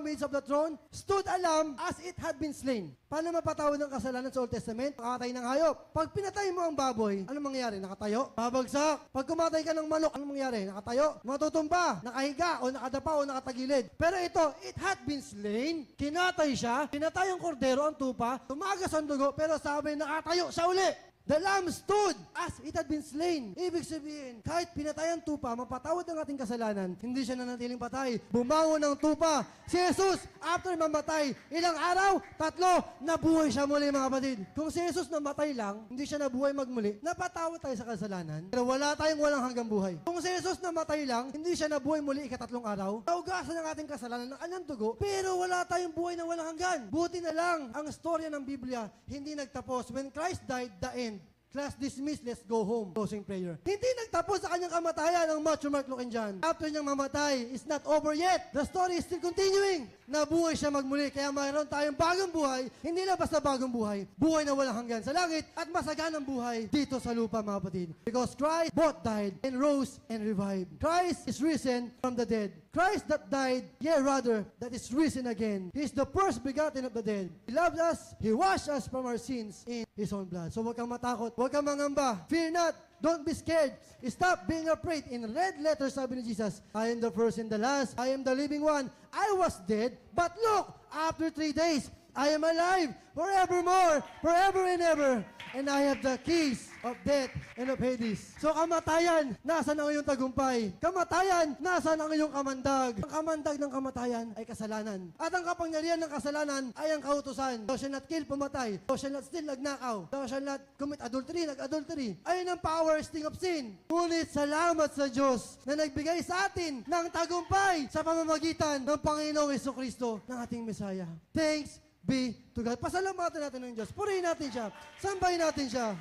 midst of the throne stood a lamb as it had been slain. Paano mapatawad ng kasalanan sa Old Testament? Pakatay ng hayop. Pag pinatay mo ang baboy, anong mangyayari? Nakatayo? Babagsak. Pag kumatay ka ng manok, anong mangyayari? Nakatayo? Matutumba, nakahiga, o nakadapa, o nakatagilid. Pero ito, it had been slain. Kinatay siya. Pinatay ang kordero, ang tupa. Tumagas ang dugo, pero sabi, nakatayo siya uli. The lamb stood as it had been slain. Ibig sabihin, kahit pinatay ang tupa, mapatawad ang ating kasalanan, hindi siya nanatiling patay. Bumangon ng tupa. Si Jesus, after mamatay, ilang araw? 3, nabuhay siya muli, mga kapatid. Kung si Jesus namatay lang, hindi siya nabuhay magmuli, napatawad tayo sa kasalanan, pero wala tayong walang hanggang buhay. Kung si Jesus namatay lang, hindi siya nabuhay muli ika-3 araw, naugasan ang ating kasalanan ng kanyang dugo, pero wala tayong buhay na walang hanggan. Buti na lang, ang storya ng Biblia, hindi nagtapos. When Christ died, the end. Class dismissed, let's go home. Closing prayer. Hindi nagtapos sa kanyang kamatayan ang Matthew, Mark, Luke, and John. After niyang mamatay, it's not over yet. The story is still continuing. Nabuhay siya magmuli, kaya mayroon tayong bagong buhay, hindi na basta bagong buhay, buhay na walang hanggan sa langit at masaganang buhay dito sa lupa, mga kapatid. Because Christ both died and rose and revived. Christ is risen from the dead. Christ that died, yea rather, that is risen again. He is the first begotten of the dead. He loved us, He washed us from our sins in His own blood. So huwag kang matakot, huwag kang mangamba. Fear not, don't be scared. Stop being afraid. In red letters, sabi ni Jesus, I am the first and the last. I am the living one. I was dead, but look, after 3 days, I am alive forevermore, forever and ever. And I have the keys of death and of Hades. So kamatayan, nasaan ang iyong tagumpay? Kamatayan, nasaan ang iyong kamandag? Ang kamandag ng kamatayan ay kasalanan. At ang kapangyarihan ng kasalanan ay ang kautusan. Thou shalt not kill, pumatay. Thou shalt not steal, nagnakaw. Thou shalt not commit adultery, nag-adultery. Ayun ang power, sting of sin. Ngunit salamat sa Diyos na nagbigay sa atin ng tagumpay sa pamamagitan ng Panginoong Jesucristo ng ating Mesaya. Thanks be to God. Pasalamatan natin ng Diyos. Purihin natin siya. Sambahin natin siya.